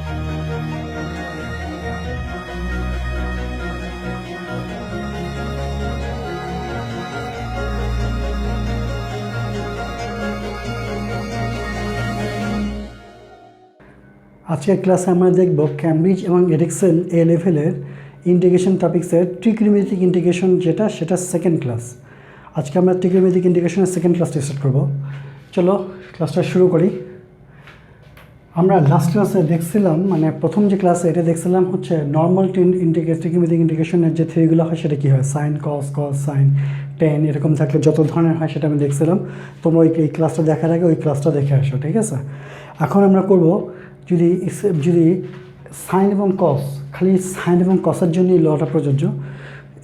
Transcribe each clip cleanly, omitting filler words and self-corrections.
আজকের ক্লাসে আমরা দেখব ক্যামব্রিজ এবং এরিকসন এ লেভেলের ইন্টিগ্রেশন টপিক্সের ট্রিগোনোমেট্রিক ইন্টিগ্রেশন সেটা সেকেন্ড ক্লাস। আজকে আমরা ট্রিগোনোমেট্রিক ইন্টিগ্রেশনের সেকেন্ড ক্লাসটি স্টার্ট করব। চলো ক্লাসটা শুরু করি। আমরা লাস্ট ক্লাসে দেখছিলাম, মানে প্রথম যে ক্লাসে এটা দেখছিলাম হচ্ছে নর্মাল ট্রিগোনোমেট্রিক ইন্টিগ্রেশনের যে থিওরিগুলো হয় সেটা কী হয়, সাইন কস সাইন টেন এরকম থাকলে যত ধরনের হয় সেটা আমি দেখছিলাম। তোমরা এই ক্লাসটা দেখার আগে ওই ক্লাসটা দেখে আসো, ঠিক আছে? এখন আমরা করব যদি সাইন এবং কস, খালি সাইন এবং কসের জন্য এই লটা প্রযোজ্য,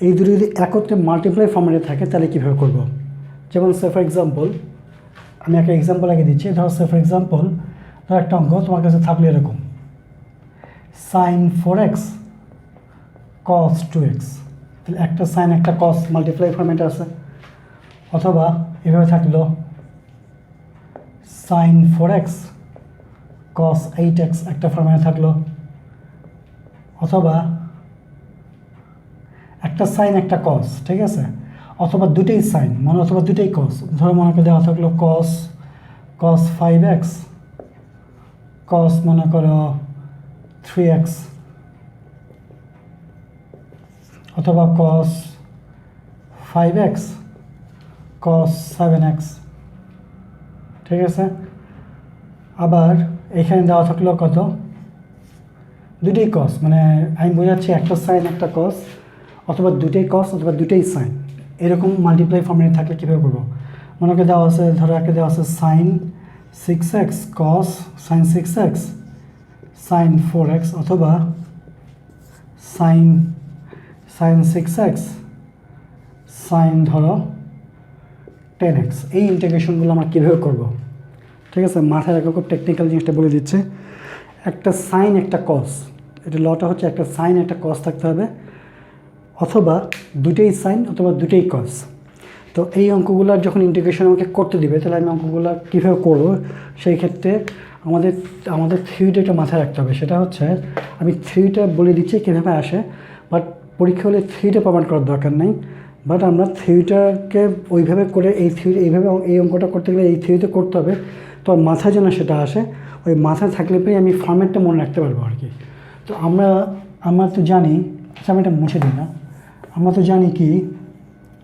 এই দুটো যদি একত্রে মাল্টিপ্লাই ফর্মেটে থাকে তাহলে কীভাবে করব। যেমন সে ফর এক্সাম্পল, আমি একটা এক্সাম্পল আগে দিচ্ছি। ধরো সে ফর এক্সাম্পল, ধরো একটা অঙ্ক তোমার কাছে থাকলে এরকম সাইন 4x কস 2x, তাহলে একটা সাইন একটা কস মাল্টিপ্লাই ফর্মেটে আছে। অথবা এভাবে থাকলো সাইন 4x cos 8x একটা ফর্মুলা থাকলো। অথবা একটা সাইন একটা কস, ঠিক আছে? অথবা দুটোই সাইন অথবা দুটোই কস, ধরো মনে করে দেওয়া থাকলো cos 5x cos মনে করো 3x, অথবা cos 5x cos 7x, ঠিক আছে? আবার এখানে দেওয়া থাকলো কত, দুটোই কস, মানে আমি বোঝাচ্ছি একটা সাইন একটা কস, অথবা দুটোই কস অথবা দুটোই সাইন, এরকম মাল্টিপ্লাই ফর্মেটে থাকলে কীভাবে করবো? মনে করে দেওয়া আছে, ধরো একটা দেওয়া আছে সাইন 6x কস সাইন 6x সাইন 4x, অথবা সাইন 6x সাইন ধরো 10x। এই ইন্টিগ্রেশনগুলো আমরা কীভাবে করবো, ঠিক আছে? মাথায় রাখো, খুব টেকনিক্যাল জিনিসটা বলে দিচ্ছে। একটা সাইন একটা কস, এটা লটা হচ্ছে একটা সাইন একটা কস থাকতে হবে, অথবা দুটোই সাইন অথবা দুটোই কস। তো এই অঙ্কগুলোর যখন ইন্টিগ্রেশন আমাকে করতে দিবে, তাহলে আমি অঙ্কগুলো কীভাবে করবো, সেই ক্ষেত্রে আমাদের থিওরিটা একটা মাথায় রাখতে হবে। সেটা হচ্ছে আমি থিওরিটা বলে দিচ্ছি কীভাবে আসে, বাট পরীক্ষা হলে থিওরিটা প্রমাণ করার দরকার নেই। বাট আমরা থিওরিটাকে ওইভাবে করে এইভাবে এই অঙ্কটা করতে গেলে এই থিওরিতে করতে হবে, তো মাথায় যেন সেটা আসে। ওই মাথায় থাকলে পরে আমি ফর্ম্যাটটা মনে রাখতে পারবো আর কি। তো আমরা তো জানি, আচ্ছা আমি এটা মুছে দিই না, আমরা তো জানি কি,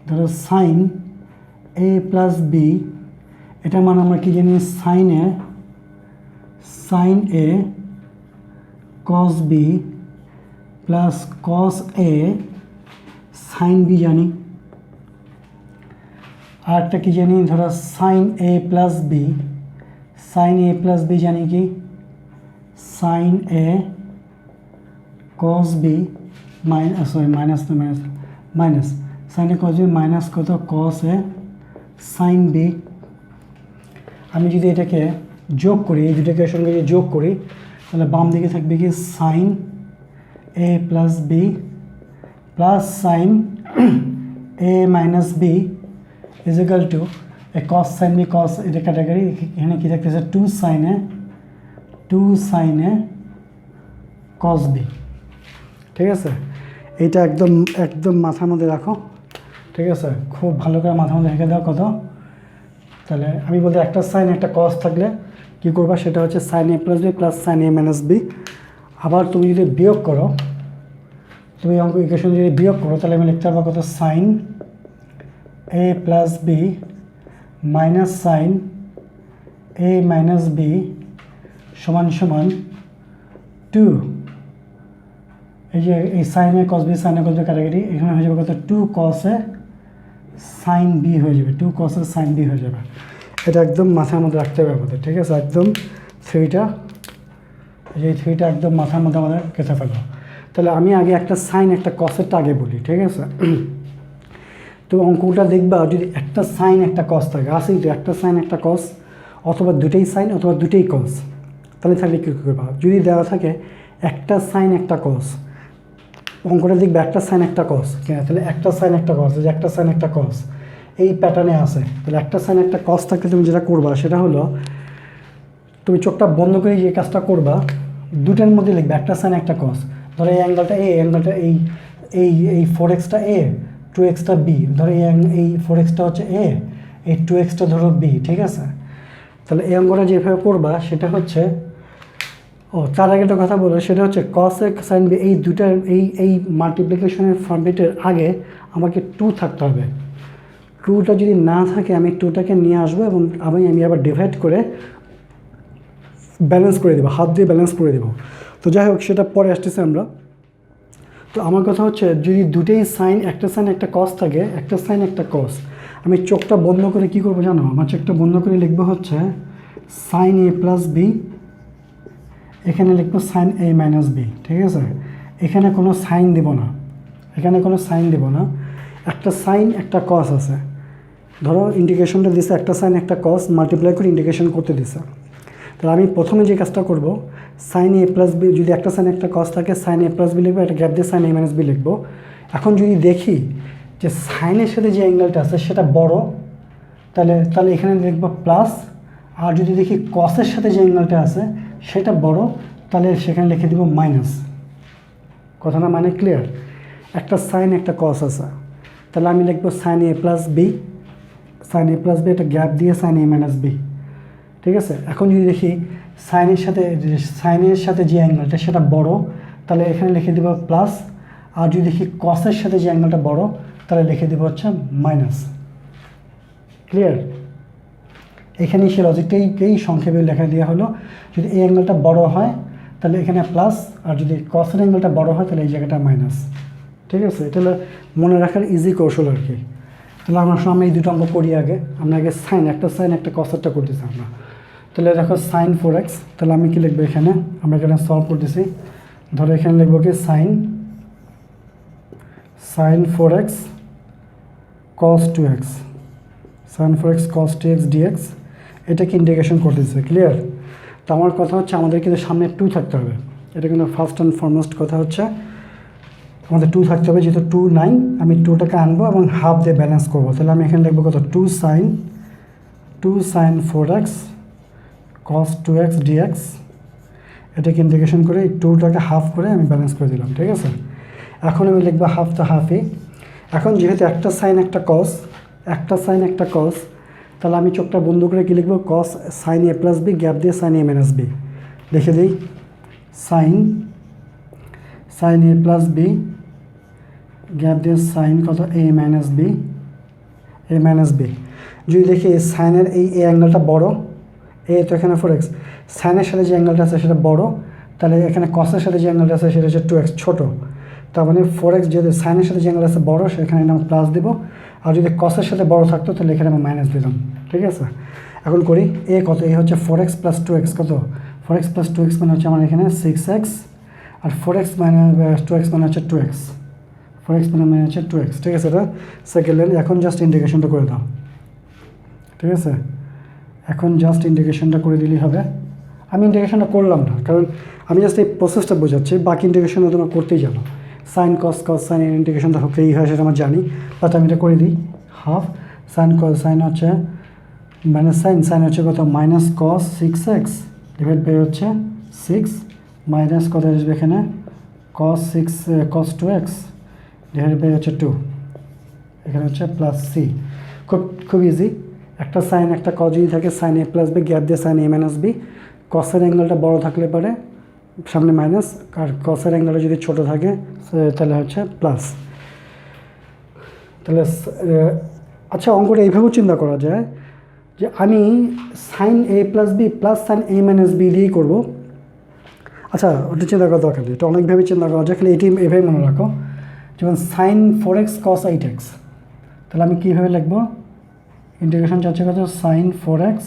ধরো সাইন a প্লাস বি, এটা মানে আমরা কি জানি, sign A cos B plus cos A sign B জানি। আর একটা কি জানি, ধরো sign A plus B, sine A plus B জানি কি, sine A cos B minus sine A cos B minus কত, কস এ সাইন বি। আমি যদি এটাকে যোগ করি, এই দুটোকে সঙ্গে যদি যোগ করি, তাহলে বাম দিকে থাকবে কি sine A plus B plus sine A minus B is equal to A cos sine B, cos এটা ক্যাটাগরি, এখানে কী থাকতেছে 2 সাইন এ কস বি, ঠিক আছে? এইটা একদম মাথার মধ্যে রাখো, ঠিক আছে? খুব ভালো করে মাথার মধ্যে রেখে দাও কত। তাহলে আমি বলতে একটা সাইন একটা কস থাকলে কী করবা, সেটা হচ্ছে sign A plus B plus sine A minus B. আবার তুমি যদি বিয়োগ করো, তুমি অঙ্ক ইকুয়েশন যদি বিয়োগ করো, তাহলে আমি লিখতে পারবো কত, sign A plus B minus sine A minus B সমান 2। এই যে এই sign A cos B category, এখানে হয়ে যাবে কত, 2 cos এ সাইন বি হয়ে যাবে, 2 cos এ সাইন বি হয়ে যাবে। এটা একদম মাথার মধ্যে রাখতে হবে আমাদের, ঠিক আছে? একদম থ্রিটা, এই থ্রিটা একদম মাথার মধ্যে আমাদের কেটে ফেলো। তাহলে আমি আগে একটা সাইন একটা কসেরটা আগে বলি, ঠিক আছে? তো অঙ্কটা দেখবা, যদি একটা সাইন একটা কস থাকে, আসেই তো একটা সাইন একটা কস, অথবা দুটোই সাইন অথবা দুটোই কস, তাহলে থাকলে কী করবা? যদি দেওয়া থাকে একটা সাইন একটা কস, অঙ্কটা দেখবে একটা সাইন একটা কস কিনা, তাহলে একটা সাইন একটা কস, যে একটা সাইন একটা কস এই প্যাটার্নে আসে, তাহলে একটা সাইন একটা কস থাকলে তুমি যেটা করবা সেটা হলো, তুমি চোখটা বন্ধ করে যে কাজটা করবা, দুটার মধ্যে লিখবে একটা সাইন একটা কস। ধরো এই অ্যাঙ্গেলটা এ, অ্যাঙ্গেলটা এই এই এই 4x এ, 2x বি। ধরো এই 4x হচ্ছে এ, এই 2x ধরো বি, ঠিক আছে? তাহলে এই অঙ্কটা যেভাবে করবা সেটা হচ্ছে, তার আগে একটা কথা বলো, সেটা হচ্ছে কস এ সাইন বি, এই দুটার এই মাল্টিপ্লিকেশনের ফর্মেটের আগে আমাকে 2 থাকতে হবে। 2টা যদি না থাকে আমি 2টাকে নিয়ে আসবো এবং আমি আবার ডিভাইড করে ব্যালেন্স করে দেবো, হাত দিয়ে ব্যালেন্স করে দেবো। তো যাই হোক, সেটা পরে আসতেছে আমরা। তো আমার কথা হচ্ছে, যদি দুটোই সাইন, একটা সাইন একটা কস থাকে, একটা সাইন একটা কস, আমি চোখটা বন্ধ করে কি করবো জানো? আমার চোখটা বন্ধ করে লিখবো হচ্ছে সাইন এ প্লাস বি, এখানে লিখবো সাইন এ মাইনাস বি, ঠিক আছে? এখানে কোনো সাইন দেব না, এখানে কোনো সাইন দেব না। একটা সাইন একটা কস আছে, ধরো ইন্টিগ্রেশনটা দিছে, একটা সাইন একটা কস মাল্টিপ্লাই করে ইন্টিগ্রেশন করতে দিছে। তাহলে আমি প্রথমে যে কাজটা করব, সাইন এ প্লাস বি, যদি একটা সাইন একটা কস থাকে সাইন এ প্লাস বি লিখবো, একটা গ্যাপ দিয়ে সাইন এ মাইনাস বি লিখবো। এখন যদি দেখি যে সাইনের সাথে যে অ্যাঙ্গেলটা আছে সেটা বড়, তাহলে এখানে লিখবো প্লাস। আর যদি দেখি কসের সাথে যে অ্যাঙ্গেলটা আছে সেটা বড়, তাহলে সেখানে লিখে দিব মাইনাস। কথাটা মানে ক্লিয়ার? একটা সাইন একটা কস আছে, তাহলে আমি লিখবো sign A plus B, sine A plus B, একটা গ্যাপ দিয়ে সাইন এ মাইনাস বি, ঠিক আছে? এখন যদি দেখি সাইনের সাথে যে অ্যাঙ্গেলটা সেটা বড়, তাহলে এখানে লিখে দেবো প্লাস। আর যদি দেখি কসের সাথে যে অ্যাঙ্গেলটা বড়, তাহলে লিখে দেবো হচ্ছে মাইনাস। ক্লিয়ার? এখানে সে লজিকটাই সংক্ষেপে লেখা দেওয়া হলো। যদি এই অ্যাঙ্গেলটা বড় হয় তাহলে এখানে প্লাস, আর যদি কসের অ্যাঙ্গেলটা বড় হয় তাহলে এই জায়গাটা মাইনাস, ঠিক আছে? এটা হলো মনে রাখার ইজি কৌশল আর কি। তাহলে আমরা সামনে এই দুটো অঙ্ক করি আগে। আমরা আগে সাইন একটা কসেরটা করতেছি আমরা। তাহলে দেখো সাইন 4x, তাহলে আমি কি লিখবো এখানে? আমরা এখানে সলভ করতেছি, ধরো এখানে লিখবো কি sine 4x cos 2x, sine 4x cos 2x dx, এটাকে ইন্টিগ্রেশন করতেছে। ক্লিয়ার? তো আমার কথা হচ্ছে আমাদের কিন্তু সামনে 2 থাকতে হবে। এটা কিন্তু ফার্স্ট অ্যান্ড ফরমোস্ট কথা হচ্ছে আমাদের 2 থাকতে হবে, যেহেতু 2 নাই, আমি 2টাকে আনবো এবং হাফ দিয়ে ব্যালেন্স করবো। তাহলে আমি এখানে লিখবো কত? 2 sine 4x cos 2x dx, এটাকে ইন্টিগ্রেশন করে এই 2টাকে হাফ করে আমি ব্যালেন্স করে দিলাম, ঠিক আছে? এখন আমি লিখবো হাফ তো হাফই। এখন যেহেতু একটা সাইন একটা কস, তাহলে আমি চোখটা বন্ধ করে কি লিখবো? কস sign A plus B, gap দিয়ে সাইন এ মাইনাস বি লিখে দিই। Sign A plus B, gap দিয়ে সাইন কত? এ মাইনাস বি। যদি দেখি সাইনের এই অ্যাঙ্গেলটা বড়, তো এখানে 4x, সাইনের সাথে যে অ্যাঙ্গেলটা আছে সেটা বড়, তাহলে এখানে কসের সাথে যে অ্যাঙ্গেলটা আছে সেটা হচ্ছে 2x ছোট। তার মানে 4x যেহেতু সাইনের সাথে যে অ্যাঙ্গেল আছে বড়, সেখানে আমরা প্লাস দেব। আর যদি কসের সাথে বড় থাকতো তাহলে এখানে আমরা মাইনাস দিলাম, ঠিক আছে? এখন করি কত? হচ্ছে 4x প্লাস 2x, কত? 4x প্লাস 2x মানে হচ্ছে আমার এখানে 6x, আর 4x মাইনাস 2x মানে হচ্ছে 2x, 4x মানে হচ্ছে 2x, ঠিক আছে? এটা সেকেন্ড লাইন। এখন জাস্ট ইন্টিগ্রেশনটা করে দাও, ঠিক আছে? এখন জাস্ট ইন্টিগ্রেশনটা করে দিলেই হবে। আমি ইন্টিগ্রেশনটা করলাম না, কারণ আমি জাস্ট এই প্রসেসটা বোঝাচ্ছি, বাকি ইন্টিগ্রেশনটা তোমরা করতেই জানো। সাইন কস সাইন ইন্টিগ্রেশনটা হোকেই হয়, সেটা আমার জানি, বাট আমি এটা করে দিই। হাফ সাইন হচ্ছে মাইনাস সাইন হচ্ছে কত? Minus cos 6x divide by হচ্ছে 6 মাইনাস কত আসবে এখানে? cos 2x ডিভাইড বাই হচ্ছে 2, এখানে হচ্ছে প্লাস সি। খুব ইজি। একটা সাইন একটা কস যদি থাকে, sign A plus B, gap দিয়ে সাইন এ মাইনাস বি। কসের অ্যাঙ্গেলটা বড় থাকলে পারে সামনে মাইনাস, আর কসের অ্যাঙ্গেলটা যদি ছোট থাকে তাহলে হচ্ছে প্লাস। তাহলে আচ্ছা, অঙ্কটা এইভাবেও চিন্তা করা যায় যে আমি sign A plus B plus sine A minus B দিয়েই করবো। আচ্ছা, ওটা চিন্তা করা দরকার নেই, এটা অনেকভাবে চিন্তা করা যায়, খালি এটি এভাবে মনে রাখো। যেমন সাইন 4x cos 8x, তাহলে আমি কীভাবে লিখবো? ইন্টিগ্রেশন চাচ্ছে কত? সাইন 4x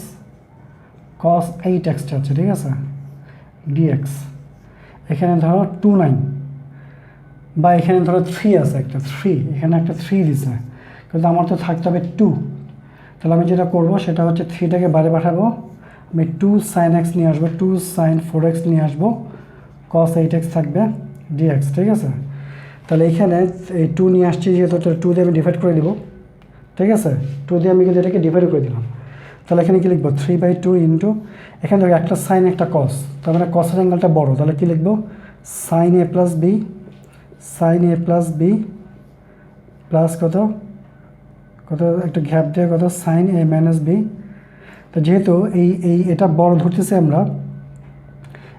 cos 8x চাচ্ছে, ঠিক আছে, dx। এখানে ধরো 2 বা এখানে ধরো 3 আছে, একটা 3, এখানে একটা 3 দিছে, কিন্তু আমার তো থাকতে হবে 2। তাহলে আমি যেটা করবো সেটা হচ্ছে 3টাকে বাইরে পাঠাবো, আমি 2 sin x নিয়ে আসবো, 2 sin 4x নিয়ে আসবো, cos 8x থাকবে dx, ঠিক আছে? তাহলে এখানে এই 2 নিয়ে আসছি যেহেতু, 2 দিয়ে আমি ডিভাইড করে দেবো, ঠিক আছে? 2 দিয়ে আমি কিন্তু এটাকে ডিভাইড করে দিলাম। তাহলে এখানে কী লিখবো 3/2 ইন্টু এখানে দেখো একটা সাইন একটা কস, তার মানে কসের অ্যাঙ্গেলটা বড়, তাহলে কী লিখবো sign A plus B, sine A plus B plus কত কত একটা গ্যাপ দিয়ে কত সাইন এ মাইনাস বি। তো যেহেতু এটা বড় ধরতেছি আমরা,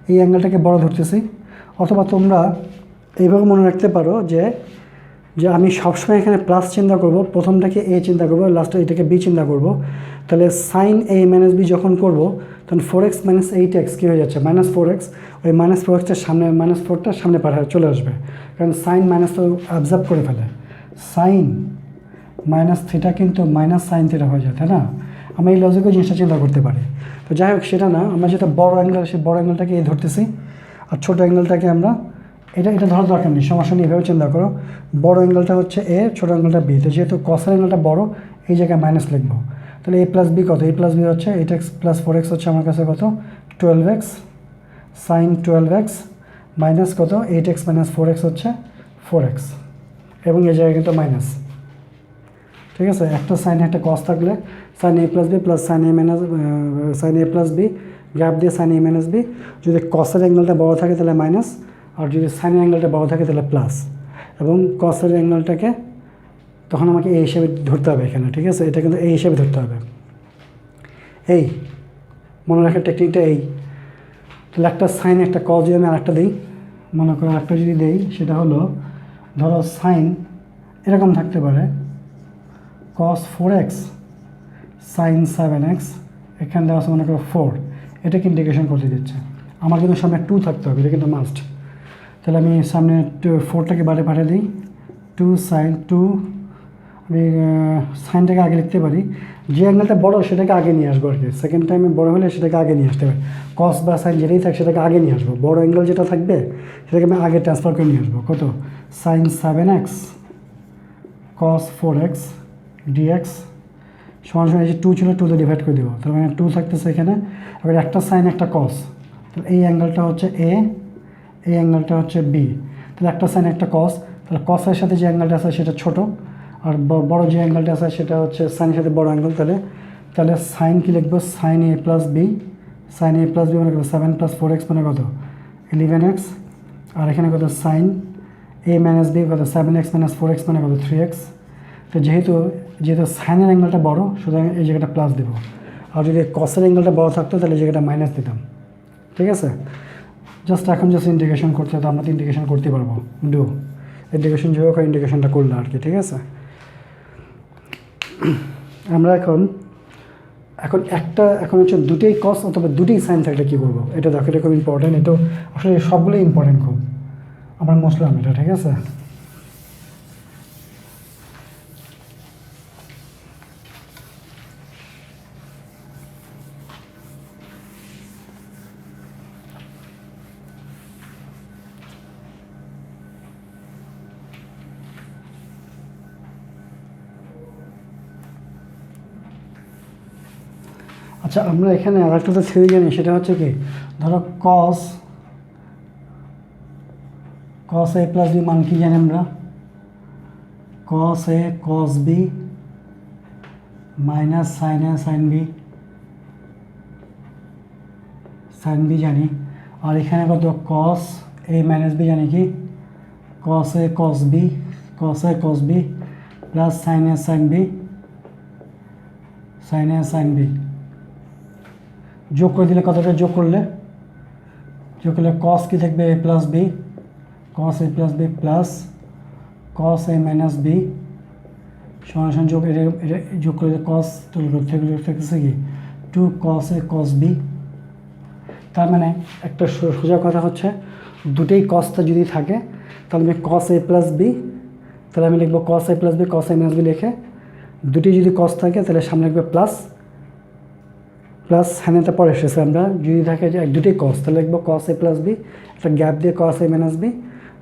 এই অ্যাঙ্গেলটাকে বড় ধরতেছি, অথবা তোমরা এইভাবে মনে রাখতে পারো যে আমি সবসময় এখানে প্লাস চিন্তা করব, প্রথমটাকে এ চিন্তা করব, লাস্টে এটাকে বি চিন্তা করব। তাহলে সাইন এ মাইনাস বি যখন করব তখন 4x মাইনাস 8x কী হয়ে যাচ্ছে -4x, ওই -4xটার সামনে -4টার সামনে চলে আসবে, কারণ সাইন মাইনাস তো অবজার্ভ করে ফেলে, সাইন মাইনাস থিটা কিন্তু মাইনাস সাইন থিটা হয়ে যায়, তাই না? আমরা এই লজিক্যাল জিনিসটা চিন্তা করতে পারি। তো যাই হোক সেটা না, আমরা যেটা বড় অ্যাঙ্গেল সেই বড় অ্যাঙ্গেলটাকে এ ধরতেছি, আর ছোটো অ্যাঙ্গেলটাকে আমরা এটা ধরার দরকার নেই, সমস্যা নেই, এভাবে চিন্তা করো। বড় অ্যাঙ্গেলটা হচ্ছে এ, ছোটো অ্যাঙ্গেলটা বি। তো যেহেতু কসের অ্যাঙ্গেলটা বড়, এই জায়গায় মাইনাস লিখবো। তাহলে এ প্লাস বি কত, এ প্লাস বি হচ্ছে 8x প্লাস 4x হচ্ছে আমার কাছে কত 12x, সাইন 12x মাইনাস কত 8x মাইনাস 4x হচ্ছে 4x, এবং এই জায়গায় কিন্তু মাইনাস। ঠিক আছে, একটা সাইন একটা কস থাকলে sign A plus B plus sine A minus sine A plus B gap দিয়ে সাইন এ মাইনাস বি, যদি কসের অ্যাঙ্গেলটা বড় থাকে তাহলে মাইনাস, আর যদি সাইনের অ্যাঙ্গেলটা বড় থাকে তাহলে প্লাস, এবং কসের অ্যাঙ্গেলটাকে তখন আমাকে এই হিসেবে ধরতে হবে এখানে। ঠিক আছে, এটা কিন্তু এই হিসেবে ধরতে হবে, এই মনে রাখার টেকনিকটা এই। তাহলে একটা সাইন একটা কস যদি আমি আরেকটা দিই, মনে করো আরেকটা যদি দিই, সেটা হলো ধরো সাইন এরকম থাকতে পারে cos 4x সাইন 7x, এখানে দেওয়া আছে মনে করো 4, এটাকে ইন্টিগ্রেশন করতে দিচ্ছে, আমার কিন্তু সামনে 2 থাকতে হবে, এটা কিন্তু মাস্ট। তাহলে আমি সামনে 4টাকে বারে পাঠিয়ে দিই, 2 সাইন 2, আমি সাইনটাকে আগে লিখতে পারি, যে অ্যাঙ্গেলটা বড়ো সেটাকে আগে নিয়ে আসবো আর কি, সেকেন্ড টাইমে বড়ো হলে সেটাকে আগে নিয়ে আসতে হবে, কস বা সাইন যেটাই থাকে সেটাকে আগে নিয়ে আসবো, বড়ো অ্যাঙ্গেল যেটা থাকবে সেটাকে আমি আগে ট্রান্সফার করে নিয়ে আসবো। কত sign 7x cos 4x dx সমান সমান, এই যে 2 ছিল 2 ডিভাইড করে দেবো, তার মানে 2 থাকতেছে এখানে। এবার একটা সাইন একটা কস, তাহলে এই অ্যাঙ্গেলটা হচ্ছে এ, এই অ্যাঙ্গেলটা হচ্ছে বি, তাহলে একটা সাইন একটা কস, তাহলে কসের সাথে যে অ্যাঙ্গেলটা আছে সেটা ছোটো, আর বড় যে অ্যাঙ্গেলটা আছে সেটা হচ্ছে সাইনের সাথে বড় অ্যাঙ্গেল। তাহলে সাইন কি লিখবো sign A plus B, sine A plus B মানে কত 7 প্লাস 4x মানে কত 11x, আর এখানে কত সাইন এ মাইনাস বি কত 7x মাইনাস 4x মানে কত 3x। তো যেহেতু সাইনের অ্যাঙ্গেলটা বড়, সুতরাং এই জায়গাটা প্লাস দেবো, আর যদি কসের অ্যাঙ্গেলটা বড় থাকতো তাহলে এই জায়গাটা মাইনাস দিতাম। ঠিক আছে, জাস্ট এখন ইন্টিগ্রেশন করতে হতো, আমরা তো ইন্টিগ্রেশন করতে পারবো, ইন্টিগ্রেশন যেভাবে ইন্টিগ্রেশনটা করলে আর কি। ঠিক আছে, আমরা এখন হচ্ছে দুটোই কস অথবা দুটোই সাইন থাকলে কী করবো, এটা দেখো, এটা খুব ইম্পর্টেন্ট, এটা আসলে সবগুলোই ইম্পর্টেন্ট খুব, আমরা মুসলাম এটা। ঠিক আছে, আচ্ছা আমরা এখানে আরেকটা তো থিওরি জানি, সেটা হচ্ছে কি, ধরো কস এ প্লাস বি মান কি জানি আমরা, কস এ কস বি মাইনাস সাইন এ সাইন বি জানি, আর এখানে কত কস এ মাইনাস বি জানি কি কস এ কস বি প্লাস সাইন এ সাইন বি যোগ করে দিলে কতটা যোগ করলে কস কি থাকবে এ প্লাস বি, কস এ প্লাস বি প্লাস কস এ মাইনাস বি সমান যোগ, এটা যোগ করলে কস থাকতেছে কি 2 কস এ কস বি। তার মানে একটা সোজা কথা হচ্ছে, দুটোই কসটা যদি থাকে তাহলে আমি কস এ প্লাস বি, তাহলে আমি লিখবো কস এ প্লাস বি কস এ মাইনাস বি লিখে, দুটি যদি কস থাকে তাহলে সামনে লিখবে প্লাস সাইনটা পরে এসেছে, আমরা যদি থাকে যে দুটোই কস তাহলে লিখবো কস এ প্লাস বি, একটা গ্যাপ দিয়ে কস এ মাইনাস বি,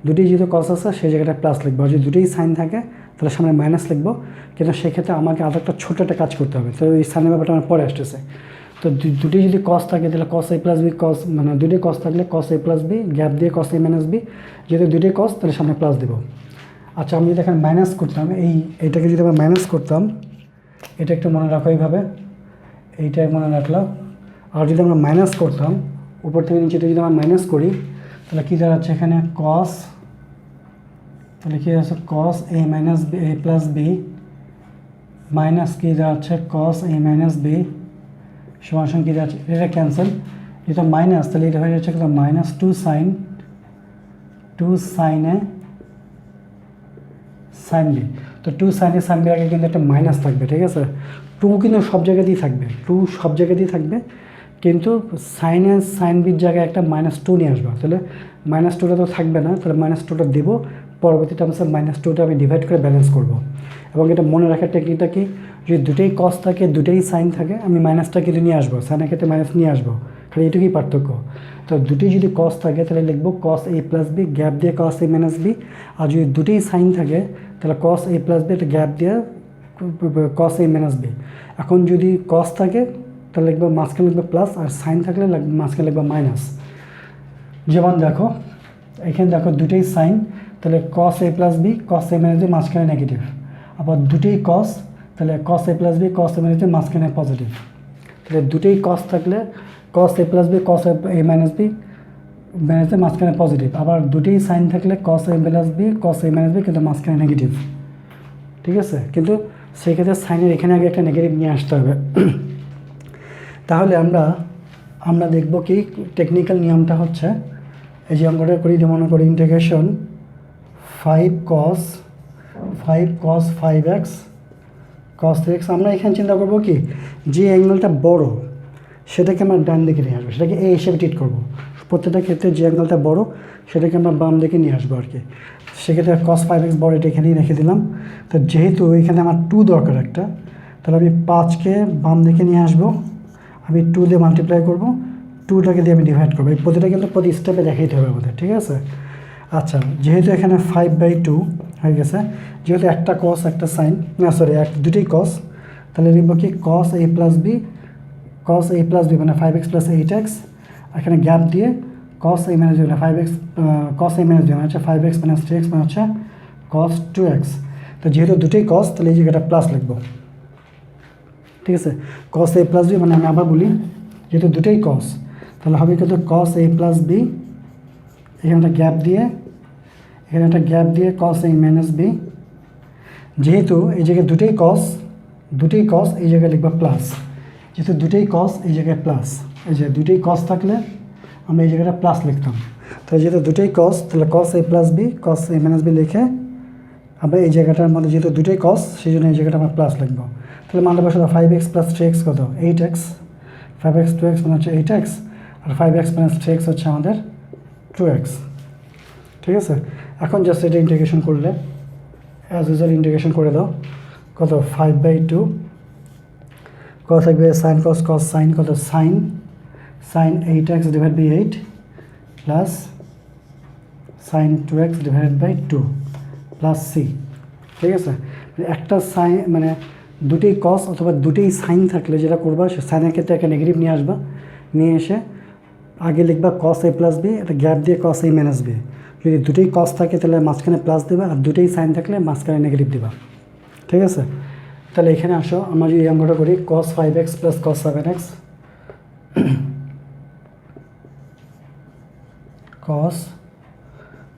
দুটি যেহেতু কস আছে সেই জায়গাটা প্লাস লিখবো, আর যদি দুটোই সাইন থাকে তাহলে সামনে মাইনাস লিখবো, কিন্তু সেক্ষেত্রে আমাকে আরও একটা ছোটো একটা কাজ করতে হবে, তো এই সাইনের ব্যাপারটা আমার পরে আসতেছে। তো দুটোই যদি কস থাকে তাহলে কস এ প্লাস বি মানে দুটোই কস থাকলে কস এ প্লাস বি গ্যাপ দিয়ে কস এ মাইনাস বি, যেহেতু দুটোই কস তাহলে সামনে প্লাস দেবো। আচ্ছা আমি যদি এখানে মাইনাস করতাম, এইটাকে যদি আমরা মাইনাস করতাম, এটা একটু মনে রাখো এইভাবে, এইটাই মনে রাখলাম। আর যদি আমরা মাইনাস করতাম উপর থেকে নিচেতে যদি আমরা মাইনাস করি তাহলে কী দাঁড়াচ্ছে এখানে কস, তাহলে কী আছে কস এ minus B A plus B minus কী দাঁড়াচ্ছে কস এ মাইনাস বি সমান সমান কী দাঁড়াচ্ছে, এটা ক্যান্সেল, যেটা মাইনাস তাহলে এটা হয়ে যাচ্ছে কত মাইনাস টু সাইন এ সাইন বি। তো টু সাইন এ সাইন বি আগে কিন্তু একটা মাইনাস থাকবে, ঠিক আছে, টু কিন্তু সব জায়গাতেই থাকবে, টু সব জায়গাতেই থাকবে, কিন্তু সাইন বির জায়গায় একটা মাইনাস টু নিয়ে আসবো, তাহলে মাইনাস টুটা তো থাকবে না, তাহলে মাইনাস টুটা দেবো, পরবর্তীতে আমি মাইনাস টুটা আমি ডিভাইড করে ব্যালেন্স করব। এবং এটা মনে রাখার টেকনিকটা কি, যদি দুটোই কস থাকে দুটোই সাইন থাকে আমি মাইনাসটা কিন্তু নিয়ে আসবো, সাইনের ক্ষেত্রে মাইনাস নিয়ে আসবো, খালি এটুকুই পার্থক্য। তো দুটোই যদি কস থাকে তাহলে লিখবো কস এ প্লাস বি গ্যাপ দিয়ে কস এ মাইনাস বি, আর যদি দুটোই সাইন থাকে তাহলে কস এ প্লাস বি একটা গ্যাপ দিয়ে কস এ মাইনাস বি। এখন যদি কস থাকে তাহলে লিখবো মাঝখানে লিখবো প্লাস, আর সাইন থাকলে মাঝখানে লিখবো মাইনাস। যেমন দেখো এখানে দেখো দুটোই সাইন, তাহলে কস এ প্লাস বি কস এ মাইনাস বি মাঝখানে নেগেটিভ, আবার দুটোই কস তাহলে কস এ প্লাস বি কস এ মাইনাস বি মাঝখানে পজিটিভ। তাহলে দুটোই কস থাকলে কস এ প্লাস বি কস এ মাইনাস বি মাঝখানে পজিটিভ, আবার দুটোই সাইন থাকলে কস এ প্লাস বি কস এ মাইনাস বি কিন্তু মাঝখানে নেগেটিভ, ঠিক আছে। কিন্তু সেক্ষেত্রে সাইনের এখানে আগে একটা নেগেটিভ নিয়ে আসতে হবে। তাহলে আমরা দেখব কি টেকনিক্যাল নিয়মটা হচ্ছে, এই যে অঙ্কটা করি, মনে করি integration 5 cos 5x cos 3x। আমরা এখানে চিন্তা করবো কি, যে অ্যাঙ্গেলটা বড় সেটাকে আমরা ডান দিকে নিয়ে আসবো, সেটাকে এ হিসেবে ট্রিট করবো। প্রত্যেকটা ক্ষেত্রে যে অ্যাঙ্গেলটা বড় সেটাকে আমরা বাম দিকে নিয়ে আসবো আর কি। সেক্ষেত্রে cos 5x বড়, এটা এখানেই রেখে দিলাম। তো যেহেতু এখানে আমার 2 দরকার একটা, তাহলে আমি 5কে বাম দিকে নিয়ে আসবো, আমি 2 দিয়ে মাল্টিপ্লাই করবো, 2টাকে দিয়ে আমি ডিভাইড করবো। এই প্রতিটা কিন্তু প্রতি স্টেপে দেখাইতে হবে আমাদের, ঠিক আছে। আচ্ছা, যেহেতু এখানে 5/2 হয়ে গেছে, যেহেতু একটা কস একটা সাইন, না সরি দুটোই কস, তাহলে লিখব কি কস এ প্লাস বি মানে 5x প্লাস 8x, এখানে গ্যাপ দিয়ে কস এ মাইনাস বি মানে 5x কস এ মাইনাস বি মানে হচ্ছে 5x মাইনাস 3x মানে হচ্ছে কস 2x। তো যেহেতু দুটোই কস তাহলে এই জায়গাটা প্লাস লিখবো, ঠিক আছে। কস এ প্লাস বি মানে আমি আবার বলি, যেহেতু দুটোই কস তাহলে হবে কিন্তু কস এ প্লাস বি, এখানে একটা গ্যাপ দিয়ে কস এ মাইনাস বি, যেহেতু এই জায়গায় দুটোই কস এই জায়গায় লিখবা প্লাস, যেহেতু দুটোই কস এই জায়গায় প্লাস, এই যে দুটোই কস থাকলে আমরা এই জায়গাটা প্লাস লিখতাম। তো যেহেতু দুটোই কস তাহলে কস এ প্লাস বি কস এ মাইনাস বি লিখে আমরা এই জায়গাটার মধ্যে যেহেতু দুটোই কস সেই জন্য এই জায়গাটা আমরা প্লাস লিখবো। তাহলে মানটা বসাতে 5x প্লাস 3x কত 8x, 5x 2x মানে হচ্ছে 8x, আর 5x মাইনাস 3x হচ্ছে আমাদের 2x, ঠিক আছে। এখন জাস্ট এটা ইন্টিগ্রেশন করলে অ্যাজ ইউজুয়াল ইন্টিগ্রেশন করে দাও, কত 5/2 কত থাকবে সাইন কস সাইন কত sine 8x divide by 8 plus sine 2x divide by 2 plus C, ঠিক আছে। একটা সাইন মানে দুটোই কস অথবা দুটোই সাইন থাকলে যেটা করবা, সে সাইনের ক্ষেত্রে একটা নেগেটিভ নিয়ে আসবা, নিয়ে এসে আগে লিখবা কস এ প্লাস বি, একটা গ্যাপ দিয়ে কস এ মাইনাস বি। যদি দুটোই কস থাকে তাহলে মাঝখানে প্লাস দেবা, আর দুটোই সাইন থাকলে মাঝখানে নেগেটিভ দেবা, ঠিক আছে। তাহলে এখানে আসো, আমরা যদি অঙ্কটা করি cos 5x plus cos 7x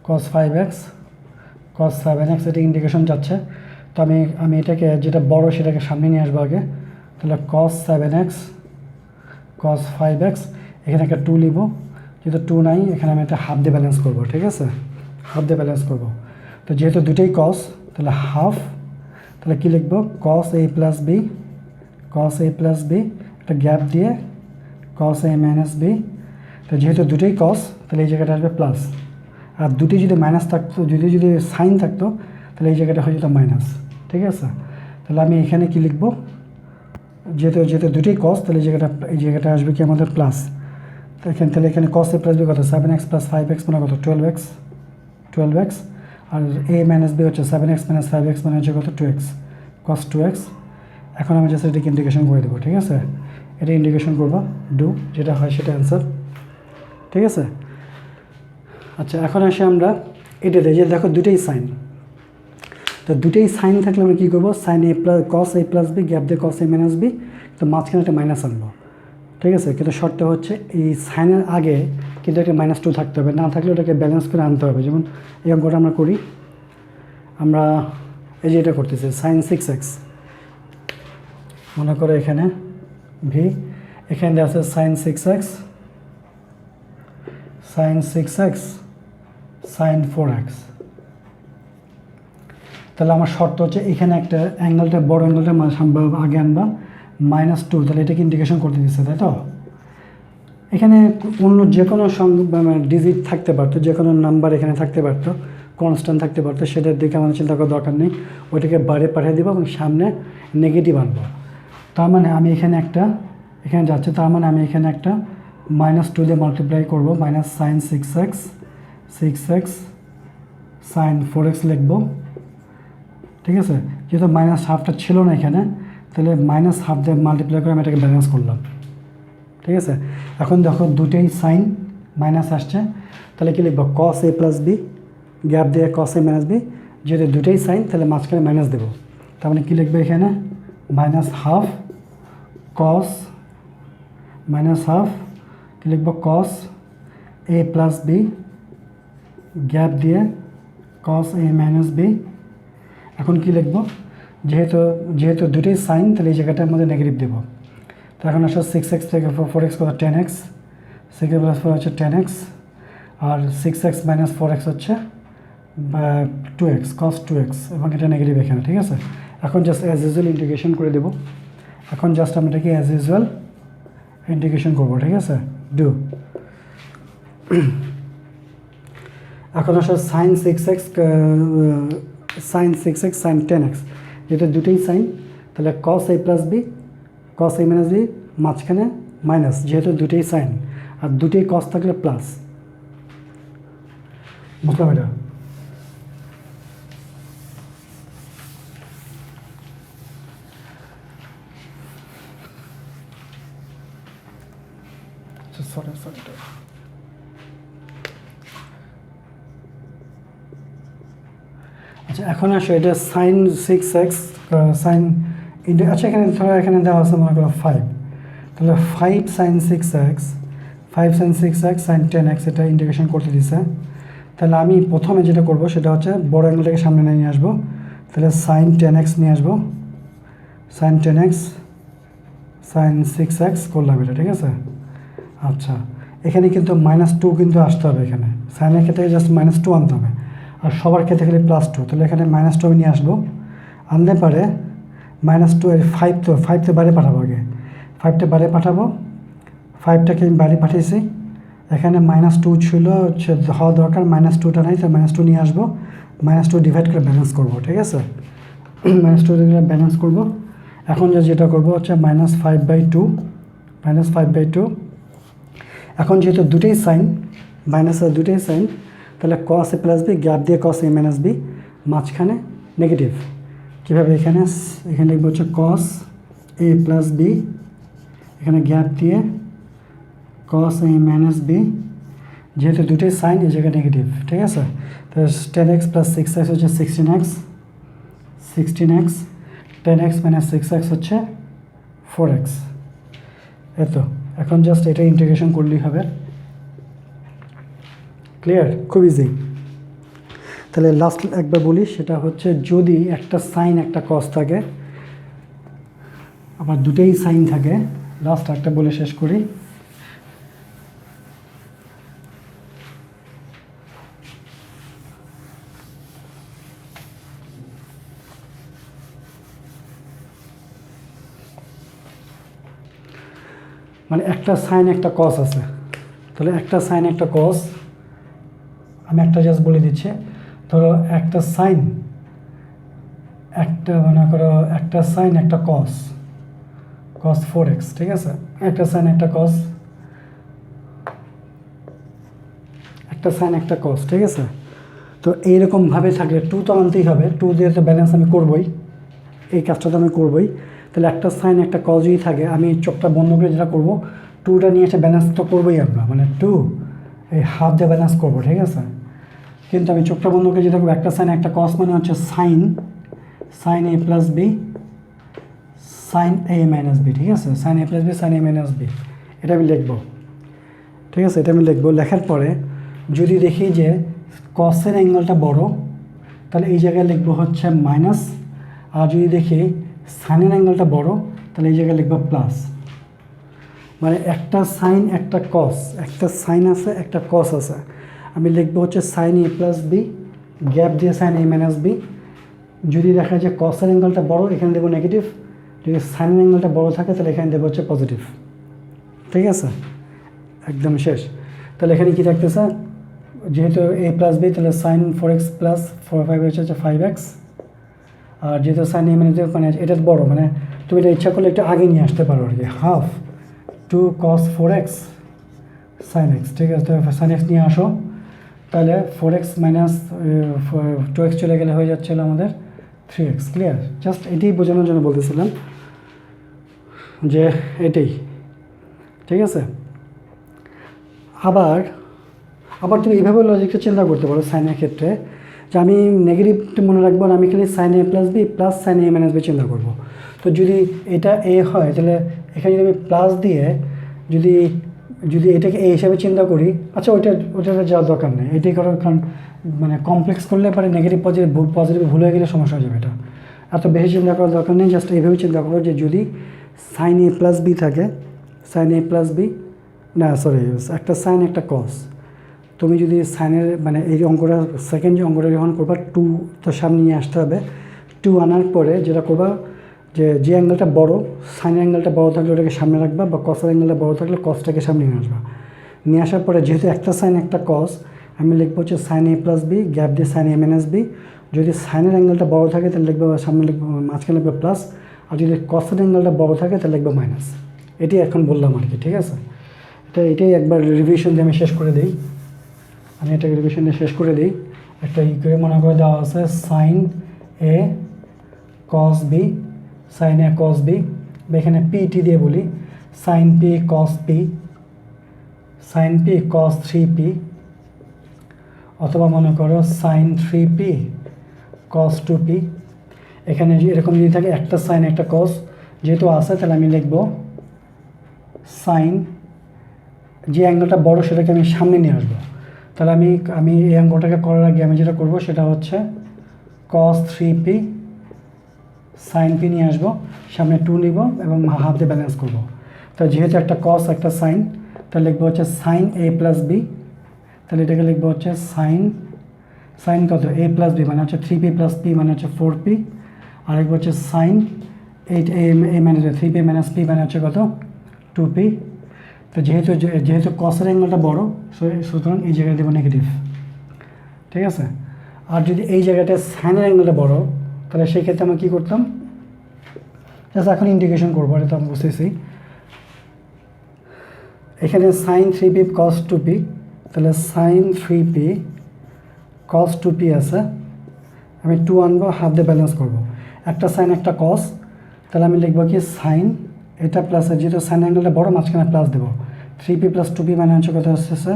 cos 5x cos 7x, এটা ইন্টিগ্রেশন যাচ্ছে। তো আমি এটাকে যেটা বড় সেটাকে সামনে নিয়ে আসবো আগে, তাহলে cos 7x cos 5x, এখানে একটা 2 নিব, যেহেতু 2 নাই এখানে আমি একটা হাফ দিয়ে ব্যালেন্স করবো, ঠিক আছে, হাফ দিয়ে ব্যালেন্স করবো। তো যেহেতু দুটোই cos তাহলে হাফ, তাহলে কী লিখবো cos a প্লাস বি একটা গ্যাপ দিয়ে cos a মাইনাস বি। তো যেহেতু দুটোই cos তাহলে এই জায়গাটা আসবে প্লাস, আর দুটি যদি মাইনাস থাকতো, যদি সাইন থাকতো তাহলে এই জায়গাটা হয়ে যেত মাইনাস, ঠিক আছে। তাহলে আমি এখানে কি লিখবো, যেহেতু দুটোই cos তাহলে এই জায়গাটা আসবে কি আমাদের প্লাস। তাহলে এখানে cos a প্লাস বি কত 7x প্লাস 5x মানে কত 12x, R a minus B হচ্ছে 7x মাইনাস 5x মানে হচ্ছে কত 2x cos 2x। এখন আমি জাস্ট এটাকে ইন্টিগ্রেশন করে দেবো, ঠিক আছে, এটা ইন্টিগ্রেশন করবো, ডু যেটা হয় সেটা অ্যান্সার, ঠিক আছে। আচ্ছা, এখন আসি আমরা এটাতে, যে দেখো দুটোই সাইন, তো দুটোই সাইন থাকলে আমরা কী করবো, sine A plus cos a plus B gap দিয়ে cos a মাইনাস বি, তো মাঝখানে একটা মাইনাস আনবো, ঠিক আছে। কিন্তু শর্ত হচ্ছে এই সাইনের আগে কিন্তু একটা -2 থাকতে হবে, না থাকলে ওটাকে ব্যালেন্স করে আনতে হবে। যেমন এই অঙ্কটা আমরা করি, আমরা এই যে এটা করতেছি sin 6x, মনে করো এখানে ভি, এখানে দেওয়া আছে sin 6x, sin 4x। তাহলে আমার শর্ত হচ্ছে এখানে একটা অ্যাঙ্গেলটা, বড় অ্যাঙ্গেলটা আগে আনবা -2, তাহলে এটাকে ইন্টিগ্রেশন করতে দিচ্ছে, তাই তো। এখানে অন্য যে কোনো ডিজিট থাকতে পারতো, যে কোনো নাম্বার এখানে থাকতে পারতো, কনস্ট্যান্ট থাকতে পারতো, সেটার দিকে আমাদের চিন্তা করার দরকার নেই। ওইটাকে বাইরে পাঠিয়ে দেবো এবং সামনে নেগেটিভ আনবো। তার মানে আমি এখানে যাচ্ছে, তার মানে আমি এখানে একটা -2 দিয়ে মাল্টিপ্লাই করবো, sin 6x sin 4x লিখবো, ঠিক আছে। যেহেতু -1/2টা ছিল না এখানে, তাহলে -1/2 দিয়ে মাল্টিপ্লাই করে আমি এটাকে ব্যালেন্স করলাম, ঠিক আছে। এখন দেখো দুটোই সাইন মাইনাস আসছে, তাহলে কি লিখবো cos a plus B, gap দিয়ে cos a মাইনাস বি, যেহেতু দুটোই সাইন তাহলে মাঝখানে মাইনাস দেবো। তার মানে কী লিখবে এখানে -1/2 cos, -1/2 কী লিখবো cos a plus B, gap দিয়ে cos a মাইনাস বি। এখন কি লিখবো, যেহেতু দুটোই সাইন তাহলে এই জায়গাটার মধ্যে নেগেটিভ দেবো। তো এখন আসলে 6x থেকে 4x কত 10x, 6x প্লাস 4 হচ্ছে 10x, আর 6x মাইনাস 4x হচ্ছে 2x, cos 2x, এবং এটা নেগেটিভ এখানে, ঠিক আছে। এখন জাস্ট অ্যাজ ইউজুয়াল ইন্টিগ্রেশন করে দেবো। এখন জাস্ট আমি এটাকে অ্যাজ ইউজুয়াল ইন্টিগ্রেশন করবো, ঠিক আছে। ডু এখন আসলে sin 6x sin 10x, যেহেতু দুটোই সাইন তাহলে cos a plus B, cos a minus B, মাঝখানে মাইনাস, যেহেতু দুটোই সাইন আর দুটোই cos থাকলে প্লাস। বুঝলাম এটা? সরি আচ্ছা, এখন আসো এটা sin 6x sin, আচ্ছা এখানে ধরো এখানে দেওয়া আছে মনে করো 5, তাহলে 5 sin 6x sin 10x এটা ইন্টিগ্রেশন করতে দিছে। তাহলে আমি প্রথমে যেটা করব সেটা হচ্ছে বড় অ্যাঙ্গেলটাকে সামনে নিয়ে আসবো, তাহলে sin 10x নিয়ে আসবো, sin 10x sin 6x করলাম এটা, ঠিক আছে। আচ্ছা এখানে কিন্তু -2 কিন্তু আসতে হবে, এখানে সাইনের ক্ষেত্রে জাস্ট -2 আনতে হবে, আর সবার ক্ষেত্রে খালি +2, তাহলে এখানে -2 আমি নিয়ে আসবো। আনলে পারে -2 এর 5 তো বাইরে পাঠাবো, আগে 5টা বাইরে পাঠাবো, 5টাকে আমি বাইরে পাঠিয়েছি। এখানে -2 ছিল হওয়া দরকার, -2টা নাই, তাই -2 নিয়ে আসবো, -2 ডিভাইড করে ব্যালেন্স করবো, ঠিক আছে। -2 দিয়ে ব্যালেন্স করবো। এখন যেটা করবো হচ্ছে -5/2, এখন যেহেতু দুটোই সাইন, মাইনাসের দুটোই সাইন, তাহলে cos a plus B, gap দিয়ে cos a মাইনাস বি, মাঝখানে নেগেটিভ। কীভাবে এখানে লিখবো হচ্ছে cos a প্লাস বি, এখানে গ্যাপ দিয়ে cos a মাইনাস বি, যেহেতু দুটোই সাইন এই জায়গায় নেগেটিভ, ঠিক আছে। তো 10x প্লাস 6x হচ্ছে 16x, 10x মাইনাস 6x হচ্ছে 4x, এতো। এখন জাস্ট এটা ইন্টিগ্রেশন করলেই হবে, ক্লিয়ার, খুব ইজি। তাহলে লাস্ট একবার বলি, সেটা হচ্ছে যদি একটা সাইন একটা কস থাকে, আবার দুটোই সাইন থাকে, লাস্ট একটা বলে শেষ করি। মানে একটা সাইন একটা কস আছে, তাহলে একটা সাইন একটা কস, আমি একটা জাস্ট বলে দিচ্ছি। ধরো একটা সাইন, মনে করো একটা সাইন একটা cos 4x, ঠিক আছে। একটা সাইন একটা cos, একটা সাইন একটা cos, ঠিক আছে। তো এইরকমভাবে থাকলে 2 তো আনতেই হবে, 2 দিয়ে তো ব্যালেন্স আমি করবই, এই কাজটা তো আমি করবই। তাহলে একটা সাইন একটা cos যদি থাকে, আমি চোখটা বন্ধ করে যেটা করবো, 2টা নিয়ে এসে ব্যালেন্স তো করবোই আমরা, মানে 2 এই হাফ দিয়ে ব্যালেন্স করবো, ঠিক আছে। কিন্তু আমি চোখটা বন্ধ করে যেটা করবো, একটা সাইন একটা cos মানে হচ্ছে sine a plus B, sine A minus B, ঠিক আছে, sine A plus B sine A minus B, এটা আমি লিখব, ঠিক আছে, এটা আমি লিখব। লেখার পরে যদি দেখি যে কসের অ্যাঙ্গেলটা বড়, তাহলে এই জায়গায় লিখব হচ্ছে মাইনাস, আর যদি দেখি সাইনের অ্যাঙ্গেলটা বড়, তাহলে এই জায়গায় লিখব প্লাস। মানে একটা সাইন একটা কস, একটা সাইন আছে একটা কস আছে, আমি লিখবো হচ্ছে sign A plus B gap দিয়ে সাইন এ মাইনাস বি। যদি দেখা যায় কসের অ্যাঙ্গেলটা বড়, এখানে দেবো নেগেটিভ, যদি সাইনের অ্যাঙ্গেলটা বড় থাকে তাহলে এখানে দেবো হচ্ছে পজিটিভ, ঠিক আছে, একদম শেষ। তাহলে এখানে কী থাকতেছে, যেহেতু এ প্লাস বি, তাহলে সাইন 4x প্লাস 4 5 হচ্ছে 5x, আর যেহেতু সাইন এ মাইনাস মানে এটা বড়, মানে তুমি এটা ইচ্ছা করলে একটু আগে নিয়ে আসতে পারো আর কি, half 2 cos 4x sin x, ঠিক আছে, সাইন এক্স নিয়ে আসো, তাহলে 4x মাইনাস 2x চলে গেলে হয়ে যাচ্ছিলো আমাদের 3x। ক্লিয়ার? জাস্ট এটাই বোঝানোর জন্য বলতেছিলাম যে এটাই, ঠিক আছে। আবার তুমি এইভাবে লজিকটা চিন্তা করতে পারো সাইনের ক্ষেত্রে, যে আমি নেগেটিভটা মনে রাখবো না, আমি খালি sign A plus B plus sine A minus B চিন্তা করবো। তো যদি এটা এ হয়, তাহলে এখানে যদি আমি প্লাস দিয়ে যদি এটাকে এ হিসাবে চিন্তা করি, আচ্ছা ওইটা যাওয়ার দরকার নেই, এটাই করার, কারণ মানে কমপ্লেক্স করলে পরে নেগেটিভ পজিটিভ ভুল হয়ে গেলে সমস্যা হয়ে যাবে। এটা এত বেশি চিন্তা করার দরকার নেই, জাস্ট এইভাবে চিন্তা করো যে যদি সাইন এ প্লাস বি থাকে, সাইন এ প্লাস বি, না সরি, একটা সাইন একটা কস, তুমি যদি সাইনের মানে এই অঙ্কটা সেকেন্ড যে অঙ্কটা যখন করবা 2 তো সামনে নিয়ে আসতে হবে, 2 আনার পরে যেটা করবা, যে অ্যাঙ্গেলটা বড়, সাইনের অ্যাঙ্গেলটা বড় থাকলে ওটাকে সামনে রাখবা, বা কসের অ্যাঙ্গেলটা বড় থাকলে কসটাকে সামনে নিয়ে আসবা। নিয়ে আসার পরে যেহেতু একটা সাইন একটা কস, আমি লিখবো হচ্ছে sign A plus B gap দিয়ে সাইন এ মাইনাস বি। যদি সাইনের অ্যাঙ্গেলটা বড় থাকে তাহলে লিখবো সামনে, লিখবো মাঝখানে লিখবো প্লাস, আর যদি কসের অ্যাঙ্গেলটা বড় থাকে তাহলে লিখবো মাইনাস। এটাই এখন বললাম আর কি, ঠিক আছে। এটাই একবার রিভিশন দিয়ে আমি শেষ করে দিই, আমি এটাকে রিভিশন দিয়ে শেষ করে দিই। একটা ই করে মনে করে দেওয়া আছে sine A cos B, sine A cos B, এখানে পিটি দিয়ে বলি, sine P cos P, sine P cos 3p, অথবা মনে করো সাইন 3p কস 2p। এখানে এরকম যদি থাকে একটা সাইন একটা কস যেহেতু আছে, তাহলে আমি লিখব সাইন, যে অ্যাঙ্গেলটা বড় সেটাকে আমি সামনে নিয়ে আসবো। তাহলে আমি এই অঙ্কটাকে করার আগে আমি যেটা করবো সেটা হচ্ছে cos 3p সাইন পি নিয়ে আসবো, সামনে 2 নিব এবং হাফ দিয়ে ব্যালেন্স করবো। তো যেহেতু একটা cos একটা সাইন, তাহলে লিখবো হচ্ছে সাইন এ প্লাস বি, তাহলে এটাকে লিখবো হচ্ছে সাইন কত এ প্লাস বি মানে হচ্ছে 3p প্লাস পি মানে হচ্ছে 4p, আর লিখবো হচ্ছে sign 8a minus 3p minus P মানে হচ্ছে কত 2p। তো যেহেতু কসের অ্যাঙ্গেলটা বড়, সুতরাং এই জায়গায় দেবো নেগেটিভ, ঠিক আছে। আর যদি এই জায়গাটা সাইনের অ্যাঙ্গেলটা বড়, তাহলে সেই ক্ষেত্রে আমরা কী করতাম, জাস্ট এখন ইন্টিগ্রেশন করবো, এটা তো আমি বুঝতেছি। এখানে সাইন 3p কস 2p, তাহলে সাইন 3p কস 2p আছে, আমি 2 আনবো, হাফ দিয়ে ব্যালেন্স করবো, একটা সাইন একটা কস, তাহলে আমি লিখবো কি সাইন এটা প্লাস, যেহেতু সাইন অ্যাঙ্গেলটা বড় মাঝখানে প্লাস দেবো, 3p প্লাস 2p মানে হচ্ছে কত হচ্ছে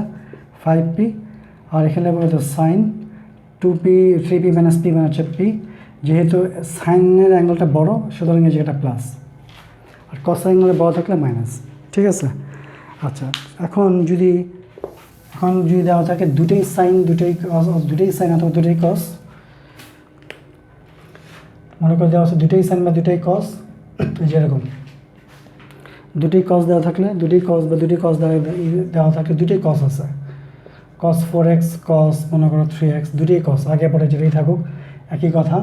5p, আর এখানে লিখবো কত sign 2p 3p minus p মানে হচ্ছে p, যেহেতু সাইনের অ্যাঙ্গেলটা বড় সুতরাং এই জায়গাটা প্লাস, আর কস অ্যাঙ্গেলটা বড় থাকলে মাইনাস, ঠিক আছে। আচ্ছা, এখন যদি দেওয়া থাকে দুটোই সাইন অথবা দুটোই কস, মনে করে দেওয়া আছে দুটোই সাইন বা দুটোই কস, যেরকম দুটোই কস দেওয়া থাকলে, দুটোই কস বা দুটোই কস দেওয়া থাকলে, দুটোই কস আছে, cos 4x cos মনে করো 3x, দুটোই কস, আগে পরে যেটাই থাকুক একই কথা।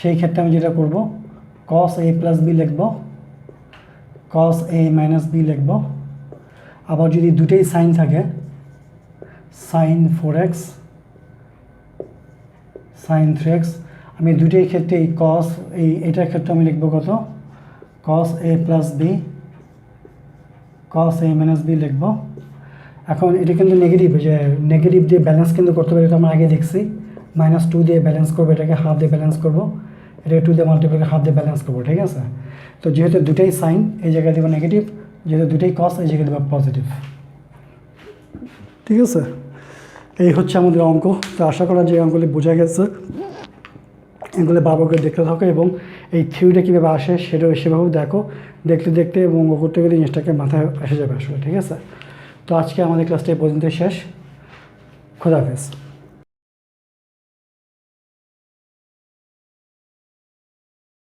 সেই ক্ষেত্রে আমি যেটা করব cos a প্লাস বি লিখব, cos a মাইনাস বি লিখব। আবার যদি দুটোই সাইন থাকে, সাইন 4x সাইন 3x, আমি দুটোই ক্ষেত্রে এই cos এটার ক্ষেত্রে আমি লিখব কত cos a plus B cos a minus B লিখব। এখন এটা কিন্তু নেগেটিভ, যে নেগেটিভ দিয়ে ব্যালেন্স কিন্তু করতে পারি, এটা আমরা আগে দেখছি, -2 দিয়ে ব্যালেন্স করবো, এটাকে হাফ দিয়ে ব্যালেন্স করবো, এটাকে 2 দিয়ে মাল্টিপ্লাই করে হাফ দিয়ে ব্যালেন্স করবো, ঠিক আছে। তো যেহেতু দুটোই সাইন এই জায়গায় দেবো নেগেটিভ, যেহেতু দুটোই কস এই জায়গায় দেবো পজিটিভ, ঠিক আছে। এই হচ্ছে আমাদের অঙ্ক। তো আশা করা যে অঙ্কগুলি বোঝা গেছে, এগুলো বারবার করে দেখতে থাকো এবং এই থিওরিটা কীভাবে আসে সেটাও সেভাবেও দেখো, দেখতে দেখতে এবং অঙ্ক করতে গেলে জিনিসটাকে মাথায় এসে যাবে আসলে। ঠিক আছে, তো আজকে আমাদের ক্লাসটা এই পর্যন্ত শেষ। খোদা হাফেজ।